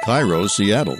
Cairo, Seattle.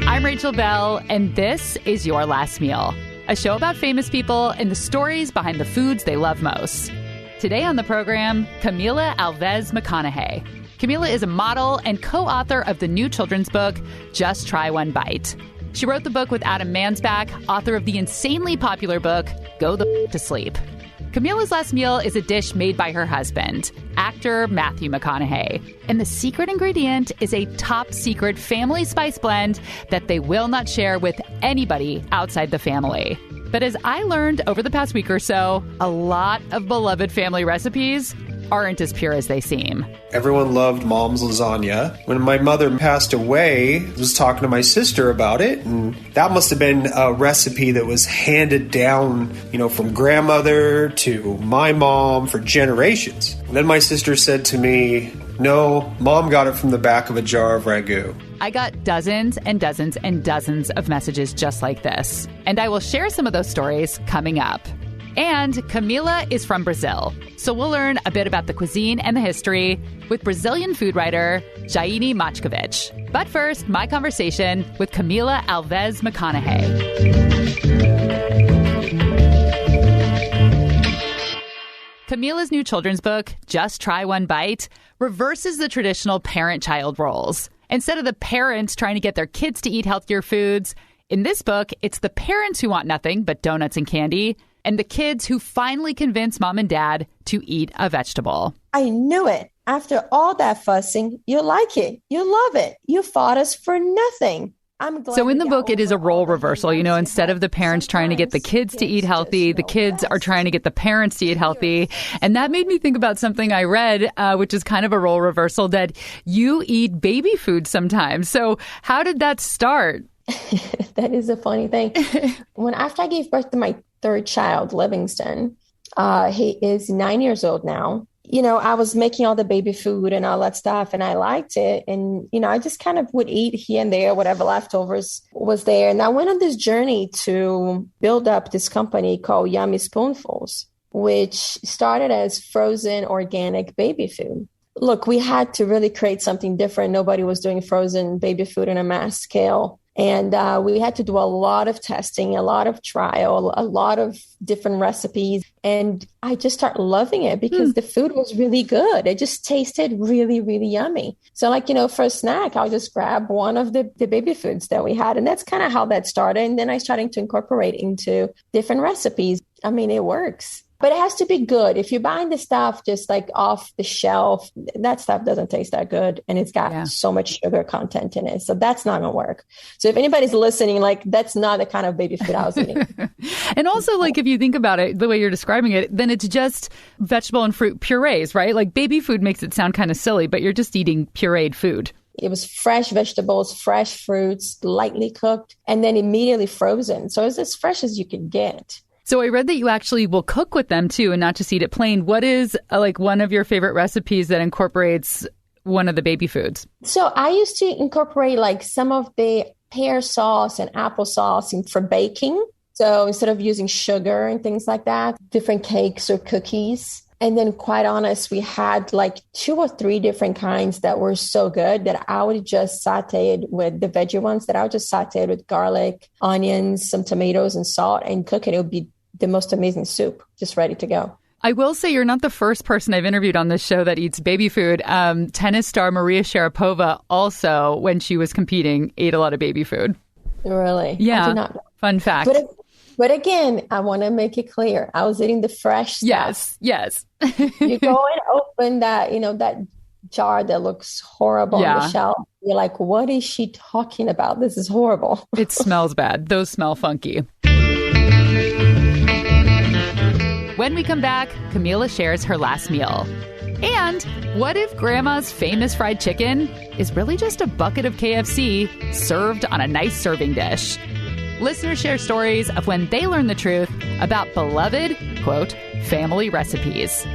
I'm Rachel Bell, and this is Your Last Meal, a show about famous people and the stories behind the foods they love most. Today on the program, Camila Alves McConaughey. Camila is a model and co-author of the new children's book, Just Try One Bite. She wrote the book with Adam Mansbach, author of the insanely popular book, Go the to Sleep. Camila's last meal is a dish made by her husband, actor Matthew McConaughey. And the secret ingredient is a top-secret family spice blend that they will not share with anybody outside the family. But as I learned over the past week or so, a lot of beloved family recipes aren't as pure as they seem. Everyone loved Mom's lasagna. When my mother passed away, I was talking to my sister about it, and that must have been a recipe that was handed down, from grandmother to my mom for generations. And then my sister said to me, "No, Mom got it from the back of a jar of ragu." I got dozens and dozens and dozens of messages just like this. And I will share some of those stories coming up. And Camila is from Brazil, so we'll learn a bit about the cuisine and the history with Brazilian food writer Jaine Matkovic. But first, my conversation with Camila Alves McConaughey. Camila's new children's book, Just Try One Bite, reverses the traditional parent-child roles. Instead of the parents trying to get their kids to eat healthier foods, in this book, it's the parents who want nothing but donuts and candy, and the kids who finally convince mom and dad to eat a vegetable. I knew it. After all that fussing, you like it. You love it. You fought us for nothing. I'm glad. So in the book, it is a role reversal. Instead of the parents trying to get the kids to eat healthy, the kids are trying to get the parents to eat healthy. And that made me think about something I read, which is kind of a role reversal, that you eat baby food sometimes. So how did that start? That is a funny thing. After I gave birth to my third child, Livingston, he is 9 years old now. I was making all the baby food and all that stuff, and I liked it. And, I just kind of would eat here and there, whatever leftovers was there. And I went on this journey to build up this company called Yummy Spoonfuls, which started as frozen organic baby food. Look, we had to really create something different. Nobody was doing frozen baby food on a mass scale. And we had to do a lot of testing, a lot of trial, a lot of different recipes. And I just started loving it because the food was really good. It just tasted really, really yummy. So for a snack, I'll just grab one of the baby foods that we had. And that's kind of how that started. And then I started to incorporate into different recipes. I mean, it works. But it has to be good. If you're buying the stuff just off the shelf, that stuff doesn't taste that good. And it's got so much sugar content in it. So that's not going to work. So if anybody's listening, that's not the kind of baby food I was eating. And also, if you think about it, the way you're describing it, then it's just vegetable and fruit purees, right? Baby food makes it sound kind of silly, but you're just eating pureed food. It was fresh vegetables, fresh fruits, lightly cooked, and then immediately frozen. So it's as fresh as you can get. So I read that you actually will cook with them, too, and not just eat it plain. What is, one of your favorite recipes that incorporates one of the baby foods? So I used to incorporate, some of the pear sauce and applesauce for baking. So instead of using sugar and things like that, different cakes or cookies. And then, quite honest, we had 2 or 3 different kinds that were so good that I would just saute it with the veggie ones, that I would just saute it with garlic, onions, some tomatoes and salt and cook it. It would be the most amazing soup, just ready to go. I will say you're not the first person I've interviewed on this show that eats baby food. Tennis star Maria Sharapova also, when she was competing, ate a lot of baby food. Really? Yeah. I do not know. Fun fact. But again, I want to make it clear. I was eating the fresh stuff. Yes. You go and open that, that jar that looks horrible on the shelf. You're like, what is she talking about? This is horrible. It smells bad. Those smell funky. When we come back, Camila shares her last meal. And what if Grandma's famous fried chicken is really just a bucket of KFC served on a nice serving dish? Listeners share stories of when they learn the truth about beloved, quote, family recipes.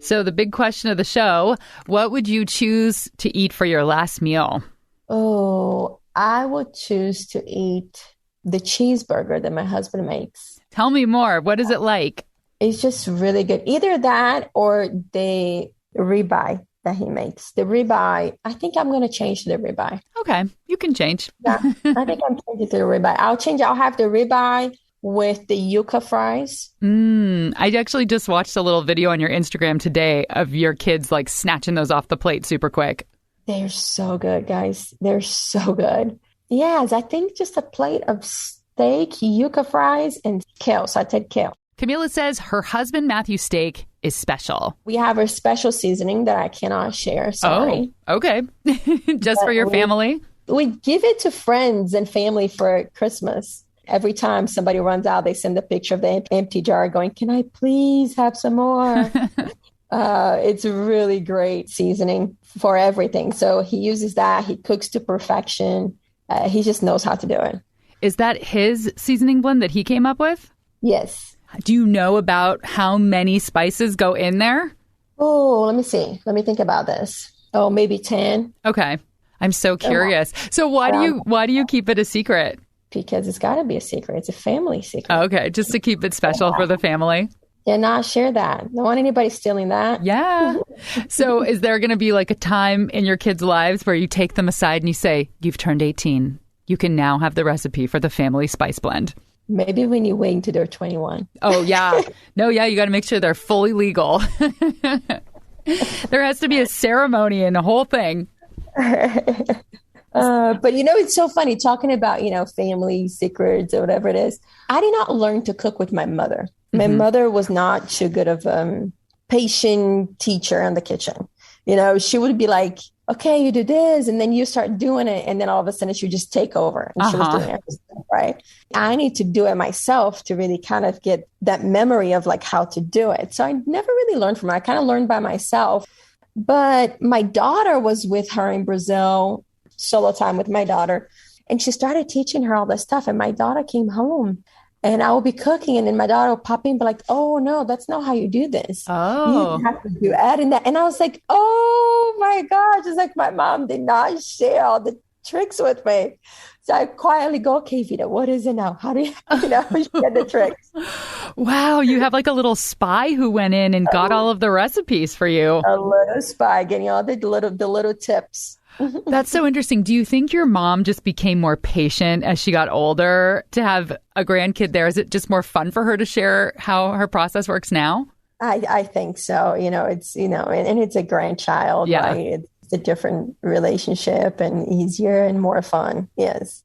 So the big question of the show, what would you choose to eat for your last meal? Oh, I would choose to eat the cheeseburger that my husband makes. Tell me more. What is it like? It's just really good. Either that or the ribeye that he makes. The ribeye, I think I'm going to change to the ribeye. Okay, you can change. Yeah, I think I'm changing to the ribeye. I'll have the ribeye with the yuca fries. I actually just watched a little video on your Instagram today of your kids like snatching those off the plate super quick. They're so good, guys. They're so good. Yes, I think just a plate of steak, yuca fries, and kale. So I take kale. Camila says her husband Matthew's steak is special. We have a special seasoning that I cannot share. Sorry. Oh, okay. Just for your family? We give it to friends and family for Christmas. Every time somebody runs out, they send a picture of the empty jar going, "Can I please have some more?" It's a really great seasoning for everything. So he uses that. He cooks to perfection. He just knows how to do it. Is that his seasoning blend that he came up with? Yes. Do you know about how many spices go in there? Oh, let me see. Let me think about this. Oh, maybe 10. Okay. I'm so curious. So why do you keep it a secret? Because it's got to be a secret. It's a family secret. Okay. Just to keep it special for the family. Yeah, not share that. Don't want anybody stealing that. Yeah. So is there going to be like a time in your kids' lives where you take them aside and you say, "You've turned 18. You can now have the recipe for the family spice blend"? Maybe when you wait until they're 21. Oh, yeah. No, yeah. You got to make sure they're fully legal. There has to be a ceremony and a whole thing. But, it's so funny talking about, family secrets or whatever it is. I did not learn to cook with my mother. My mother was not too good of a patient teacher in the kitchen. She would be like, "Okay, you do this," and then you start doing it. And then all of a sudden she would just take over. And she was doing everything, right? I need to do it myself to really kind of get that memory of like how to do it. So I never really learned from her. I kind of learned by myself. But my daughter was with her in Brazil, solo time with my daughter. And she started teaching her all this stuff. And my daughter came home and I will be cooking. And then my daughter will pop in and be like, "Oh, no, that's not how you do this. Oh, you have to do adding that." And I was like, oh, my gosh. It's like my mom did not share all the tricks with me. So I quietly go, "Okay, Vita, what is it now? How do you get the tricks?" Wow. You have like a little spy who went in and got all of the recipes for you. A little spy getting all the little tips. That's so interesting. Do you think your mom just became more patient as she got older to have a grandkid there? Is it just more fun for her to share how her process works now? I think so. It's, and it's a grandchild. Yeah. Right? It's a different relationship and easier and more fun. Yes.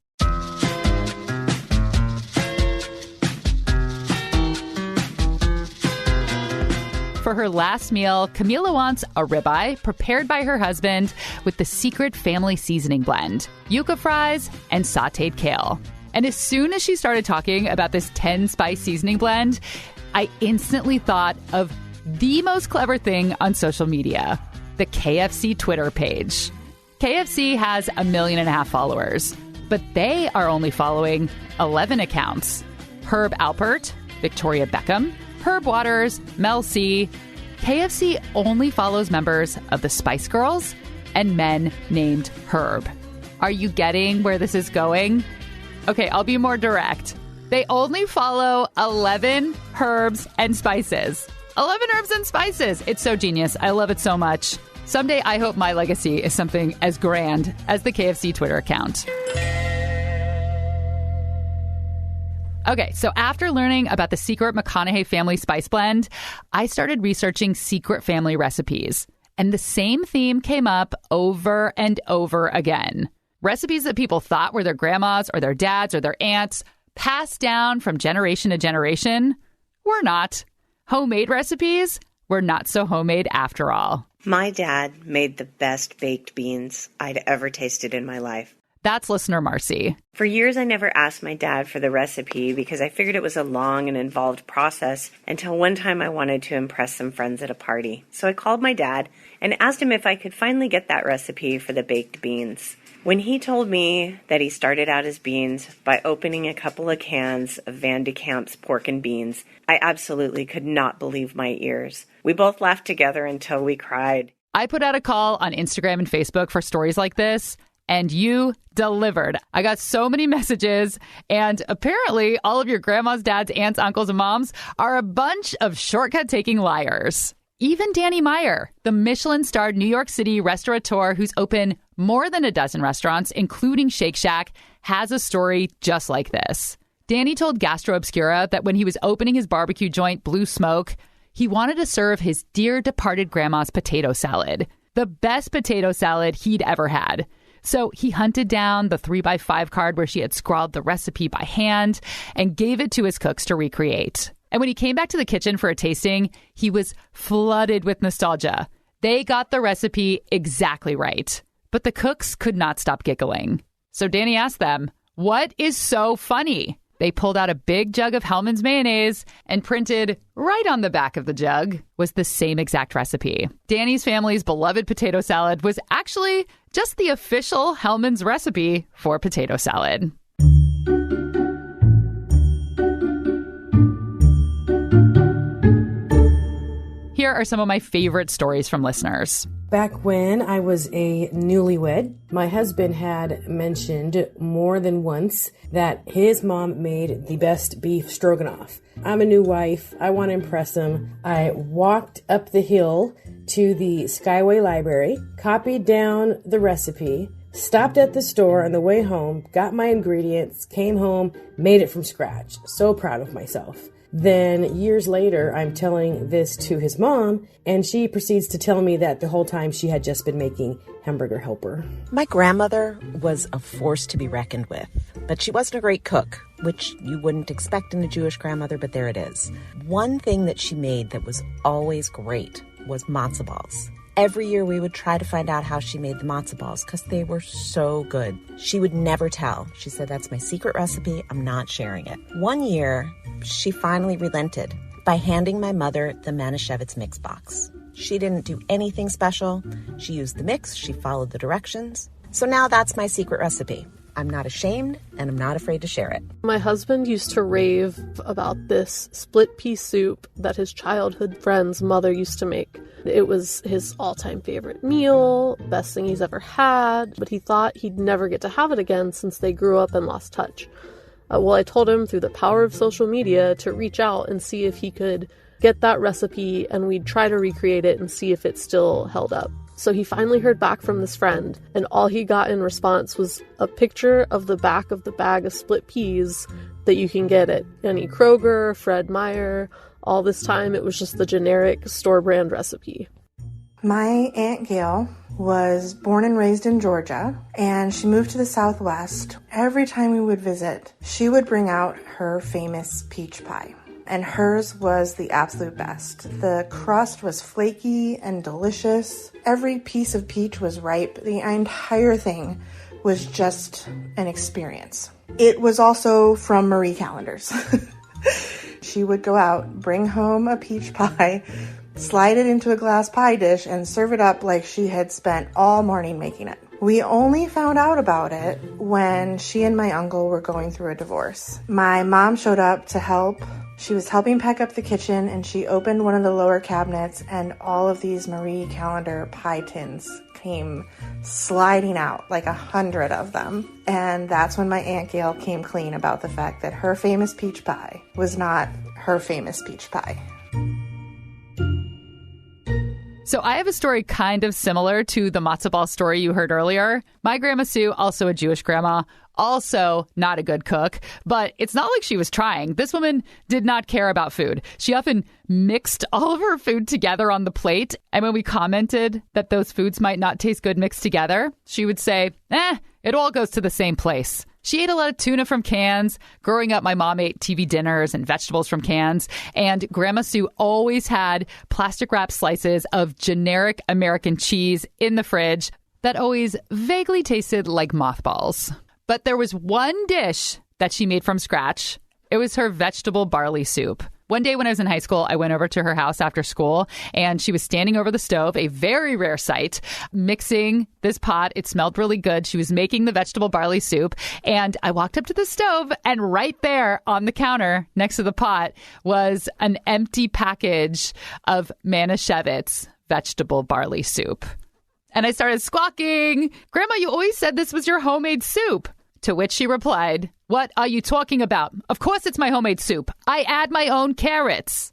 For her last meal, Camila wants a ribeye prepared by her husband with the secret family seasoning blend, yuca fries, and sautéed kale. And as soon as she started talking about this 10-spice seasoning blend, I instantly thought of the most clever thing on social media, the KFC Twitter page. KFC has 1.5 million followers, but they are only following 11 accounts. Herb Alpert, Victoria Beckham, Herb Waters, Mel C. KFC only follows members of the Spice Girls and men named Herb. Are you getting where this is going? Okay, I'll be more direct. They only follow 11 herbs and spices. 11 herbs and spices. It's so genius. I love it so much. Someday I hope my legacy is something as grand as the KFC Twitter account. Okay, so after learning about the secret McConaughey family spice blend, I started researching secret family recipes. And the same theme came up over and over again. Recipes that people thought were their grandmas or their dads or their aunts, passed down from generation to generation, were not. Homemade recipes were not so homemade after all. My dad made the best baked beans I'd ever tasted in my life. That's listener Marcy. For years, I never asked my dad for the recipe because I figured it was a long and involved process until one time I wanted to impress some friends at a party. So I called my dad and asked him if I could finally get that recipe for the baked beans. When he told me that he started out his beans by opening a couple of cans of Van de Kamp's pork and beans, I absolutely could not believe my ears. We both laughed together until we cried. I put out a call on Instagram and Facebook for stories like this, and you delivered. I got so many messages, and apparently all of your grandmas, dads, aunts, uncles, and moms are a bunch of shortcut-taking liars. Even Danny Meyer, the Michelin-starred New York City restaurateur who's opened more than a dozen restaurants, including Shake Shack, has a story just like this. Danny told Gastro Obscura that when he was opening his barbecue joint, Blue Smoke, he wanted to serve his dear departed grandma's potato salad, the best potato salad he'd ever had. So he hunted down the 3x5 card where she had scrawled the recipe by hand and gave it to his cooks to recreate. And when he came back to the kitchen for a tasting, he was flooded with nostalgia. They got the recipe exactly right. But the cooks could not stop giggling. So Danny asked them, "What is so funny?" They pulled out a big jug of Hellmann's mayonnaise and printed right on the back of the jug was the same exact recipe. Danny's family's beloved potato salad was actually just the official Hellmann's recipe for potato salad. Here are some of my favorite stories from listeners. Back when I was a newlywed, my husband had mentioned more than once that his mom made the best beef stroganoff. I'm a new wife. I want to impress him. I walked up the hill to the Skyway Library, copied down the recipe, stopped at the store on the way home, got my ingredients, came home, made it from scratch. So proud of myself. Then years later, I'm telling this to his mom, and she proceeds to tell me that the whole time she had just been making hamburger helper. My grandmother was a force to be reckoned with, but she wasn't a great cook, which you wouldn't expect in a Jewish grandmother, but there it is. One thing that she made that was always great was matzo balls. Every year we would try to find out how she made the matzo balls because they were so good. She would never tell. She said, "That's my secret recipe. I'm not sharing it." One year, she finally relented by handing my mother the Manischewitz mix box. She didn't do anything special. She used the mix. She followed the directions. So now that's my secret recipe. I'm not ashamed, and I'm not afraid to share it. My husband used to rave about this split pea soup that his childhood friend's mother used to make. It was his all-time favorite meal, best thing he's ever had, but he thought he'd never get to have it again since they grew up and lost touch. Well, I told him through the power of social media to reach out and see if he could get that recipe, and we'd try to recreate it and see if it still held up. So he finally heard back from this friend, and all he got in response was a picture of the back of the bag of split peas that you can get at any Kroger, Fred Meyer. All this time, it was just the generic store-brand recipe. My Aunt Gail was born and raised in Georgia, and she moved to the Southwest. Every time we would visit, she would bring out her famous peach pie. And hers was the absolute best. The crust was flaky and delicious. Every piece of peach was ripe. The entire thing was just an experience. It was also from Marie Callender's. She would go out, bring home a peach pie, slide it into a glass pie dish, and serve it up like she had spent all morning making it. We only found out about it when she and my uncle were going through a divorce. My mom showed up to help. She was helping pack up the kitchen, and she opened one of the lower cabinets, and all of these Marie Callender pie tins came sliding out, like 100 of them. And that's when my Aunt Gail came clean about the fact that her famous peach pie was not her famous peach pie. So I have a story kind of similar to the matzo ball story you heard earlier. My Grandma Sue, also a Jewish grandma, also not a good cook, but it's not like she was trying. This woman did not care about food. She often mixed all of her food together on the plate. And when we commented that those foods might not taste good mixed together, she would say, it all goes to the same place. She ate a lot of tuna from cans. Growing up, my mom ate TV dinners and vegetables from cans. And Grandma Sue always had plastic wrap slices of generic American cheese in the fridge. that always vaguely tasted like mothballs. But there was one dish that she made from scratch. It was her vegetable barley soup. One day when I was in high school, I went over to her house after school, and she was standing over the stove, a very rare sight, mixing this pot. It smelled really good. She was making the vegetable barley soup, and I walked up to the stove, and right there on the counter next to the pot was an empty package of Manischewitz vegetable barley soup. And I started squawking, "Grandma, you always said this was your homemade soup." To which she replied, "What are you talking about? Of course it's my homemade soup. I add my own carrots."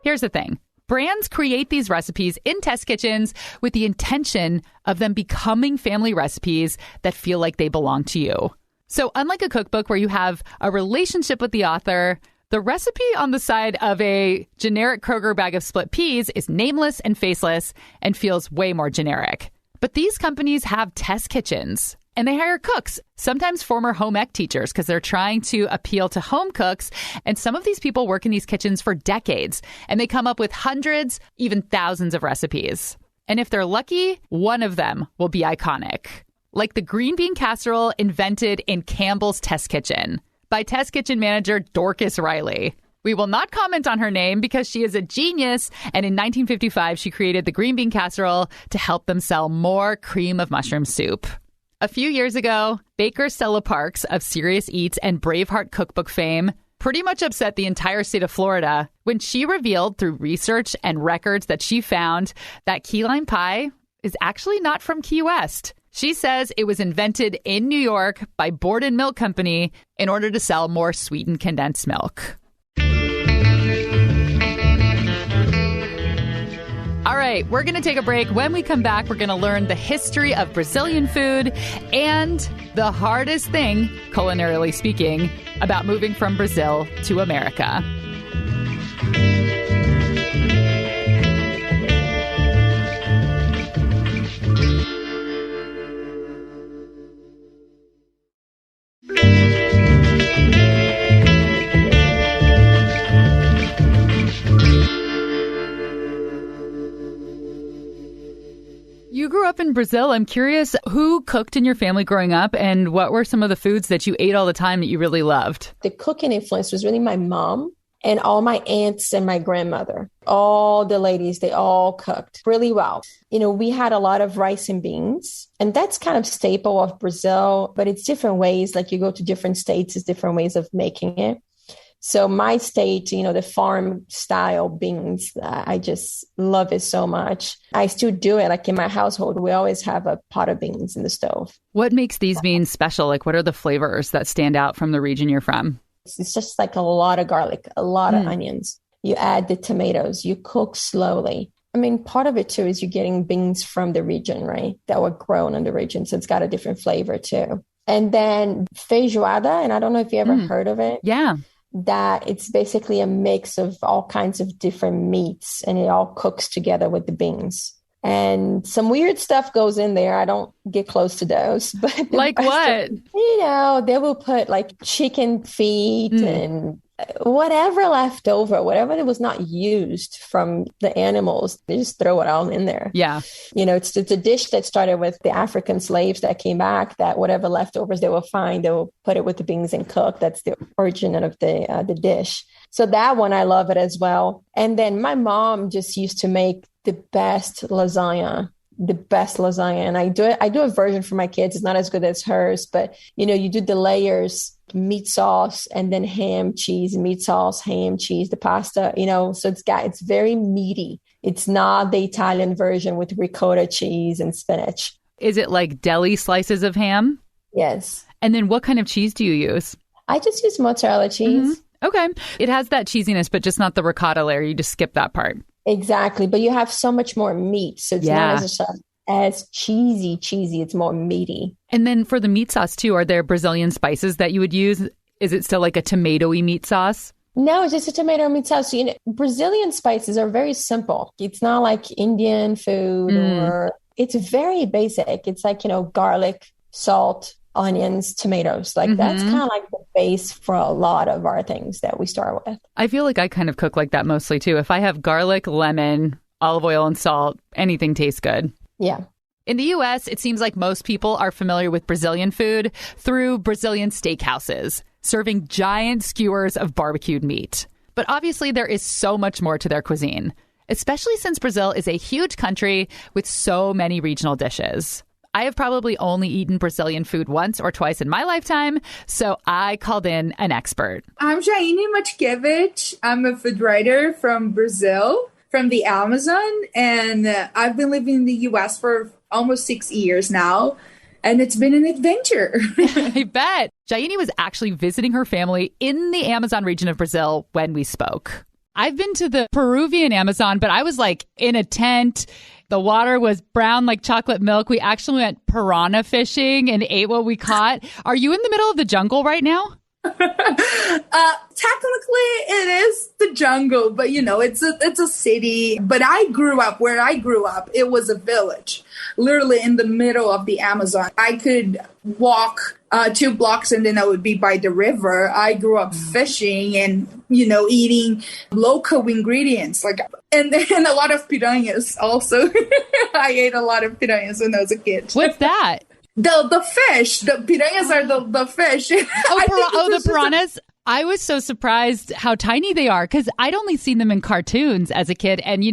Here's the thing. Brands create these recipes in test kitchens with the intention of them becoming family recipes that feel like they belong to you. So unlike a cookbook where you have a relationship with the author, the recipe on the side of a generic Kroger bag of split peas is nameless and faceless and feels way more generic. But these companies have test kitchens, and they hire cooks, sometimes former home ec teachers, because they're trying to appeal to home cooks. And some of these people work in these kitchens for decades, and they come up with hundreds, even thousands of recipes. And if they're lucky, one of them will be iconic, like the green bean casserole invented in Campbell's Test Kitchen by test kitchen manager Dorcas Riley. We will not comment on her name because she is a genius, and in 1955, she created the green bean casserole to help them sell more cream of mushroom soup. A few years ago, baker Stella Parks of Serious Eats and Braveheart cookbook fame pretty much upset the entire state of Florida when she revealed through research and records that she found that key lime pie is actually not from Key West. She says it was invented in New York by Borden Milk Company in order to sell more sweetened condensed milk. All right, we're going to take a break. When we come back, we're going to learn the history of Brazilian food and the hardest thing, culinarily speaking, about moving from Brazil to America. You grew up in Brazil. I'm curious, who cooked in your family growing up, and what were some of the foods that you ate all the time that you really loved? The cooking influence was really my mom and all my aunts and my grandmother. All the ladies, they all cooked really well. You know, we had a lot of rice and beans, and that's kind of staple of Brazil, but it's different ways. Like you go to different states, it's different ways of making it. So my state, you know, the farm style beans, I just love it so much. I still do it. Like in my household, we always have a pot of beans in the stove. What makes these beans special? Like, what are the flavors that stand out from the region you're from? It's just like a lot of garlic, a lot of onions. You add the tomatoes, you cook slowly. I mean, part of it too is you're getting beans from the region, right? That were grown in the region. So it's got a different flavor too. And then feijoada, and I don't know if you ever heard of it. Yeah. That it's basically a mix of all kinds of different meats, and it all cooks together with the beans. And some weird stuff goes in there. I don't get close to those. But like what? You know, they will put like chicken feet and whatever left over, whatever that was not used from the animals, they just throw it all in there. Yeah. You know, it's a dish that started with the African slaves that came back, that whatever leftovers they will find, they will put it with the beans and cook. That's the origin of the dish. So that one, I love it as well. And then my mom just used to make the best lasagna. And I do a version for my kids. It's not as good as hers, but you know, you do the layers, meat sauce, and then ham, cheese, meat sauce, ham, cheese, the pasta, you know, so it's very meaty. It's not the Italian version with ricotta cheese and spinach. Is it like deli slices of ham? Yes. And then what kind of cheese do you use? I just use mozzarella cheese. Okay. It has that cheesiness, but just not the ricotta layer. You just skip that part. Exactly. But you have so much more meat. So it's not as cheesy. It's more meaty. And then for the meat sauce too, are there Brazilian spices that you would use? Is it still like a tomato-y meat sauce? No, it's just a tomato meat sauce. So, you know, Brazilian spices are very simple. It's not like Indian food or it's very basic. It's like, you know, garlic, salt, onions, tomatoes. Like that's kind of like the base for a lot of our things that we start with. I feel like I kind of cook like that mostly too. If I have garlic, lemon, olive oil and salt. Anything tastes good. Yeah. In the U.S., it seems like most people are familiar with Brazilian food through Brazilian steakhouses, serving giant skewers of barbecued meat. But obviously, there is so much more to their cuisine, especially since Brazil is a huge country with so many regional dishes. I have probably only eaten Brazilian food once or twice in my lifetime, so I called in an expert. I'm Jaine Matkiewicz. I'm a food writer from Brazil, from the Amazon, and I've been living in the U.S. for almost 6 years now, and it's been an adventure. I bet. Jaine was actually visiting her family in the Amazon region of Brazil when we spoke. I've been to the Peruvian Amazon, but I was like in a tent. The water was brown like chocolate milk. We actually went piranha fishing and ate what we caught. Are you in the middle of the jungle right now? Technically, it is the jungle, but it's a city. But where I grew up, it was a village, literally in the middle of the Amazon. I could walk 2 blocks and then I would be by the river. I grew up fishing and eating local ingredients, and a lot of piranhas. Also, I ate a lot of piranhas when I was a kid. What's that? The fish. The piranhas are the fish. The piranhas. I was so surprised how tiny they are because I'd only seen them in cartoons as a kid. And,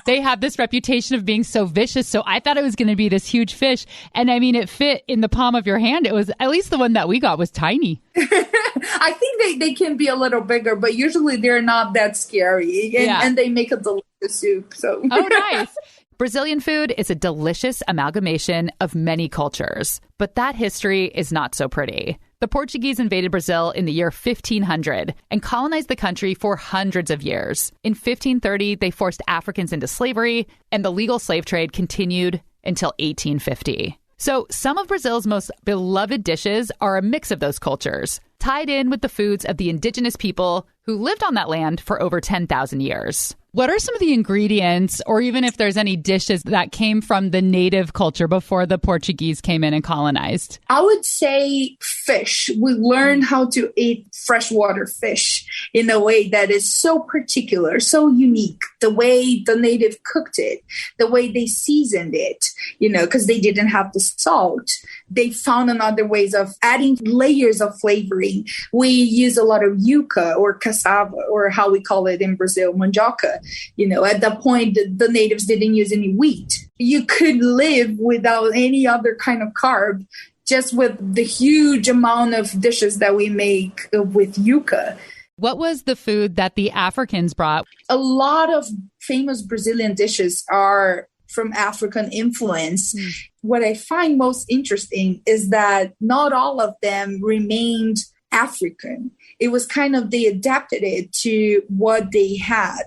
they have this reputation of being so vicious. So I thought it was going to be this huge fish. And I mean, it fit in the palm of your hand. It was, at least the one that we got was tiny. I think they can be a little bigger, but usually they're not that scary. And they make a delicious soup. So. Oh, nice. Brazilian food is a delicious amalgamation of many cultures, but that history is not so pretty. The Portuguese invaded Brazil in the year 1500 and colonized the country for hundreds of years. In 1530, they forced Africans into slavery, and the legal slave trade continued until 1850. So some of Brazil's most beloved dishes are a mix of those cultures, tied in with the foods of the indigenous people who lived on that land for over 10,000 years. What are some of the ingredients, or even if there's any dishes that came from the native culture before the Portuguese came in and colonized? I would say fish. We learned how to eat freshwater fish in a way that is so particular, so unique. The way the native cooked it, the way they seasoned it, because they didn't have the salt. They found another ways of adding layers of flavoring. We use a lot of yuca or cassava, or how we call it in Brazil, mandioca. At that point, the natives didn't use any wheat. You could live without any other kind of carb, just with the huge amount of dishes that we make with yuca. What was the food that the Africans brought? A lot of famous Brazilian dishes are from African influence. What I find most interesting is that not all of them remained African. It was kind of, they adapted it to what they had.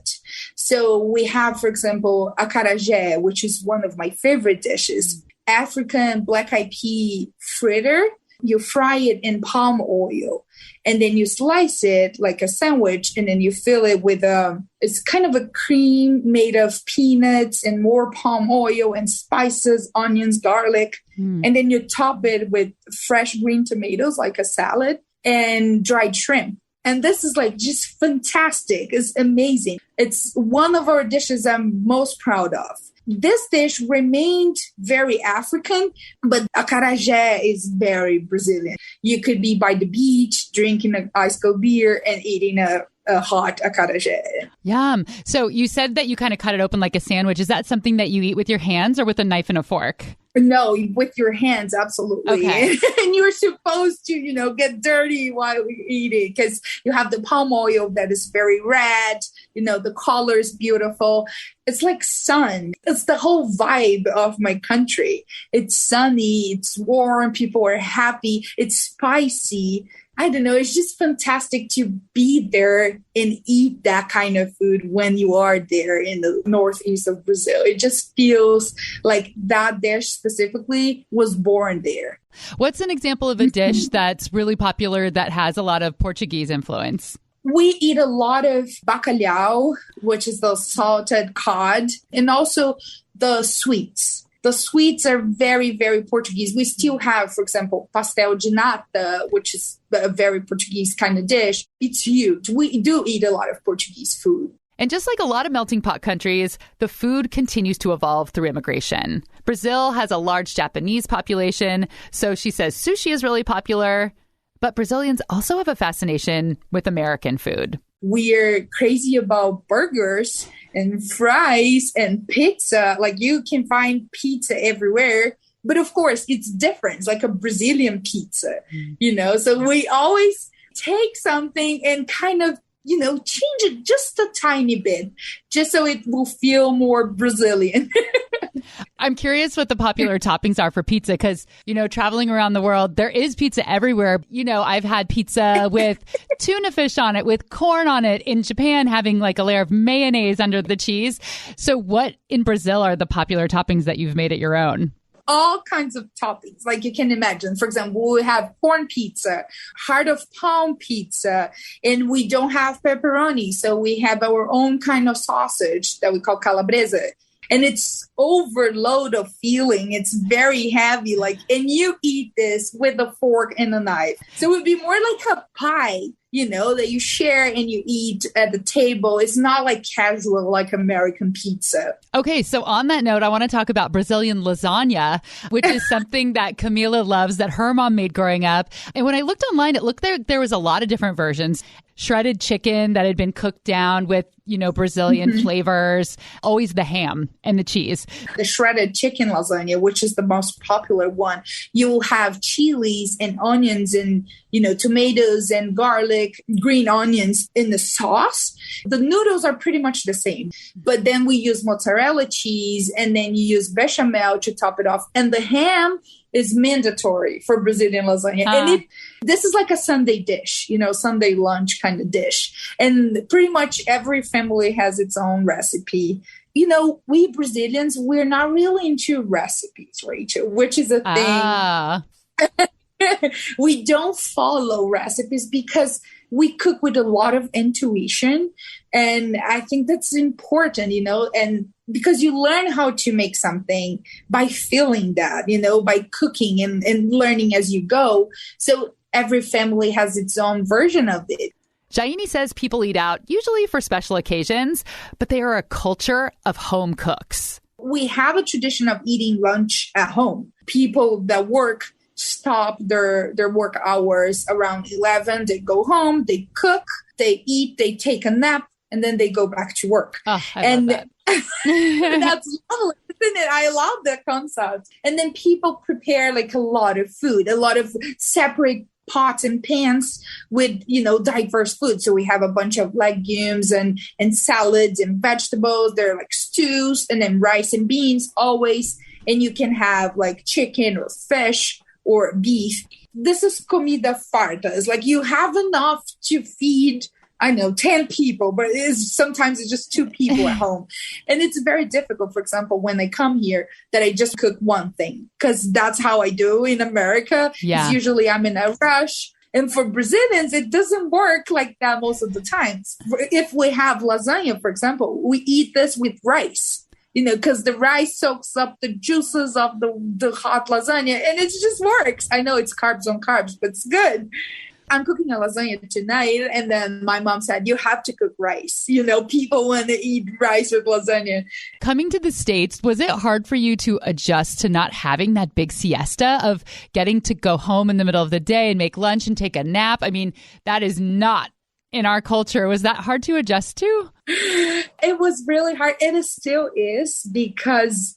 So we have, for example, acarajé, which is one of my favorite dishes. African black-eyed pea fritter. You fry it in palm oil, and then you slice it like a sandwich, and then you fill it with it's kind of a cream made of peanuts and more palm oil and spices, onions, garlic. And then you top it with fresh green tomatoes, like a salad, and dried shrimp. And this is just fantastic. It's amazing. It's one of our dishes I'm most proud of. This dish remained very African, but acarajé is very Brazilian. You could be by the beach, drinking an ice cold beer and eating a hot acarajé. Yum. So you said that you kind of cut it open like a sandwich. Is that something that you eat with your hands or with a knife and a fork? No, with your hands, absolutely. Okay. And you're supposed to, get dirty while you eat it, because you have the palm oil that is very red. The color is beautiful. It's like sun. It's the whole vibe of my country. It's sunny. It's warm. People are happy. It's spicy. I don't know. It's just fantastic to be there and eat that kind of food when you are there in the northeast of Brazil. It just feels like that dish specifically was born there. What's an example of a dish that's really popular that has a lot of Portuguese influence? We eat a lot of bacalhau, which is the salted cod, and also the sweets. The sweets are very, very Portuguese. We still have, for example, pastel de nata, which is a very Portuguese kind of dish. It's huge. We do eat a lot of Portuguese food. And just like a lot of melting pot countries, the food continues to evolve through immigration. Brazil has a large Japanese population, so she says sushi is really popular. But Brazilians also have a fascination with American food. We're crazy about burgers and fries and pizza. Like, you can find pizza everywhere. But of course, it's different. It's like a Brazilian pizza, So we always take something and kind of, change it just a tiny bit, just so it will feel more Brazilian. I'm curious what the popular toppings are for pizza because, traveling around the world, there is pizza everywhere. I've had pizza with tuna fish on it, with corn on it. In Japan, having like a layer of mayonnaise under the cheese. So what in Brazil are the popular toppings that you've made it your own? All kinds of toppings, like you can imagine. For example, we have corn pizza, heart of palm pizza, and we don't have pepperoni. So we have our own kind of sausage that we call calabresa. And it's overload of feeling. It's very heavy, and you eat this with a fork and a knife. So it would be more like a pie, that you share and you eat at the table. It's not like casual, like American pizza. Okay, so on that note, I want to talk about Brazilian lasagna, which is something that Camila loves, that her mom made growing up. And when I looked online, it looked there was a lot of different versions. Shredded chicken that had been cooked down with, Brazilian flavors, always the ham and the cheese. The shredded chicken lasagna, which is the most popular one, you'll have chilies and onions and, tomatoes and garlic, green onions in the sauce. The noodles are pretty much the same, but then we use mozzarella cheese and then you use bechamel to top it off. And the ham is mandatory for Brazilian lasagna. And this is like a Sunday dish, Sunday lunch kind of dish. And pretty much every family has its own recipe. We Brazilians, we're not really into recipes, Rachel, which is a thing. We don't follow recipes because we cook with a lot of intuition. And I think that's important, and because you learn how to make something by feeling that, by cooking and learning as you go. So every family has its own version of it. Jaini says people eat out, usually for special occasions, but they are a culture of home cooks. We have a tradition of eating lunch at home. People that work stop their work hours around 11. They go home, they cook, they eat, they take a nap, and then they go back to work. Oh, I love that. That's lovely, isn't it? I love that concept. And then people prepare a lot of food, a lot of separate pots and pans with, diverse food. So we have a bunch of legumes and salads and vegetables. There are stews and then rice and beans always. And you can have chicken or fish or beef. This is comida farta. It's you have enough to feed, 10 people, but sometimes it's just 2 people at home. And it's very difficult, for example, when I come here, that I just cook one thing, because that's how I do in America. Yeah. It's usually I'm in a rush. And for Brazilians, it doesn't work like that most of the times. If we have lasagna, for example, we eat this with rice. Because the rice soaks up the juices of the hot lasagna, and it just works. I know it's carbs on carbs, but it's good. I'm cooking a lasagna tonight, and then my mom said, you have to cook rice. People want to eat rice with lasagna. Coming to the States, was it hard for you to adjust to not having that big siesta of getting to go home in the middle of the day and make lunch and take a nap? I mean, that is not in our culture. Was that hard to adjust to? It was really hard. And it still is because,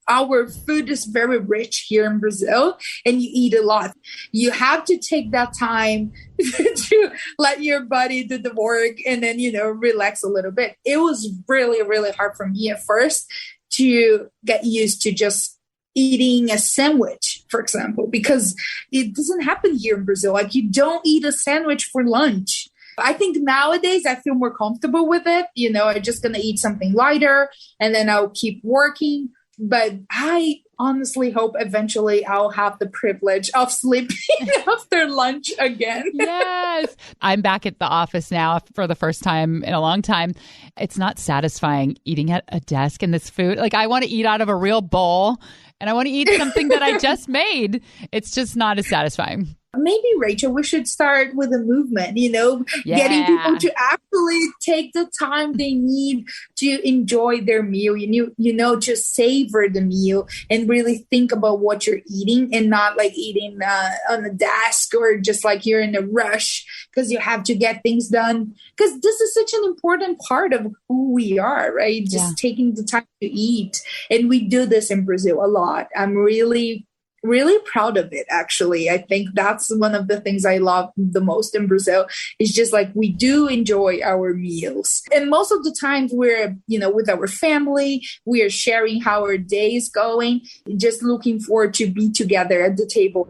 our food is very rich here in Brazil and you eat a lot. You have to take that time to let your body do the work and then, relax a little bit. It was really, really hard for me at first to get used to just eating a sandwich, for example, because it doesn't happen here in Brazil. You don't eat a sandwich for lunch. I think nowadays I feel more comfortable with it. I'm just going to eat something lighter and then I'll keep working. But I honestly hope eventually I'll have the privilege of sleeping after lunch again. Yes. I'm back at the office now for the first time in a long time. It's not satisfying eating at a desk and this food. I want to eat out of a real bowl and I want to eat something that I just made. It's just not as satisfying. Maybe, Rachel, we should start with a movement, getting people to actually take the time they need to enjoy their meal, just savor the meal and really think about what you're eating and not like eating on the desk or just like you're in a rush because you have to get things done. Because this is such an important part of who we are, right? Just taking the time to eat. And we do this in Brazil a lot. I'm really proud of it, actually. I think that's one of the things I love the most in Brazil is just like we do enjoy our meals. And most of the times we're, with our family, we are sharing how our day is going, just looking forward to be together at the table.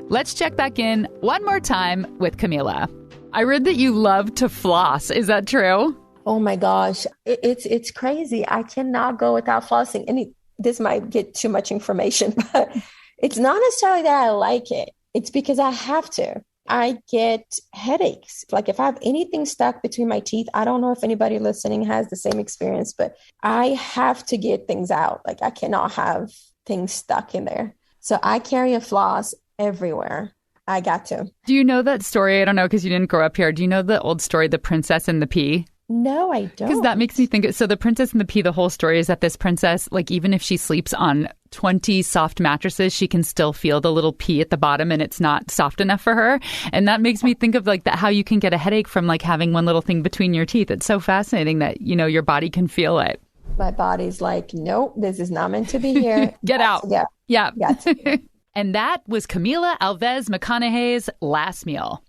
Let's check back in one more time with Camila. I read that you love to floss. Is that true? Oh my gosh. It's crazy. I cannot go without flossing. And this might get too much information, but it's not necessarily that I like it. It's because I have to. I get headaches. Like if I have anything stuck between my teeth, I don't know if anybody listening has the same experience, but I have to get things out. Like I cannot have things stuck in there. So I carry a floss everywhere. I got to. Do you know that story? I don't know because you didn't grow up here. Do you know the old story, The Princess and the Pea? No, I don't. Because that makes me think. So The Princess and the Pea, the whole story is that this princess, like even if she sleeps on 20 soft mattresses, she can still feel the little pea at the bottom and it's not soft enough for her. And that makes me think of like that, how you can get a headache from like having one little thing between your teeth. It's so fascinating that, your body can feel it. My body's like, nope, this is not meant to be here. Get out. Yeah. Got to. And that was Camila Alves McConaughey's last meal.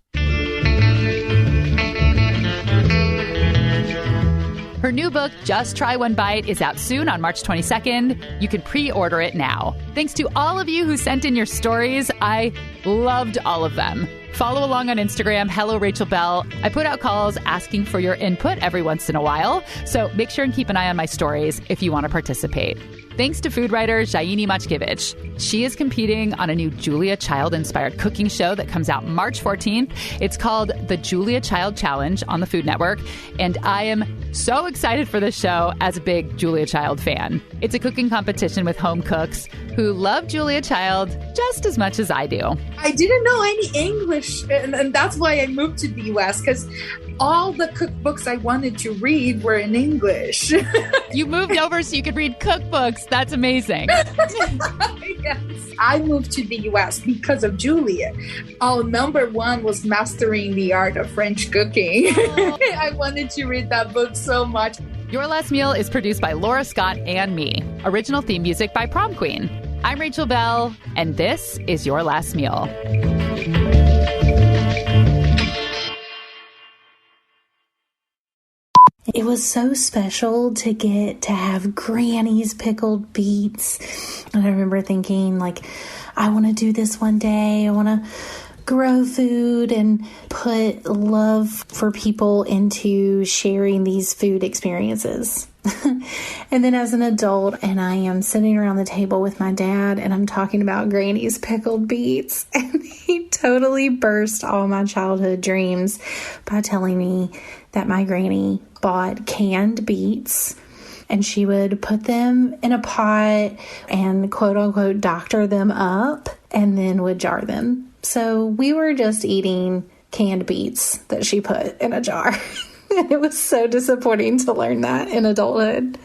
Her new book, Just Try One Bite, is out soon on March 22nd. You can pre-order it now. Thanks to all of you who sent in your stories. I loved all of them. Follow along on Instagram, Hello Rachel Bell. I put out calls asking for your input every once in a while, so make sure and keep an eye on my stories if you want to participate. Thanks to food writer Jaini Machkiewicz. She is competing on a new Julia Child-inspired cooking show that comes out March 14th. It's called The Julia Child Challenge on the Food Network, and I am so excited for this show as a big Julia Child fan. It's a cooking competition with home cooks who love Julia Child just as much as I do. I didn't know any English, and that's why I moved to the U.S., because all the cookbooks I wanted to read were in English. You moved over so you could read cookbooks. That's amazing. Yes. I moved to the U.S. because of Julia. Our number one was Mastering the Art of French Cooking. I wanted to read that book so much. Your Last Meal is produced by Laura Scott and me. Original theme music by Prom Queen. I'm Rachel Bell, and this is Your Last Meal. It was so special to get to have Granny's pickled beets. And I remember thinking, like, I want to do this one day. I want to grow food and put love for people into sharing these food experiences. And then as an adult, and I am sitting around the table with my dad, and I'm talking about Granny's pickled beets, and he totally burst all my childhood dreams by telling me that my granny bought canned beets and she would put them in a pot and quote unquote doctor them up and then would jar them. So we were just eating canned beets that she put in a jar. And it was so disappointing to learn that in adulthood.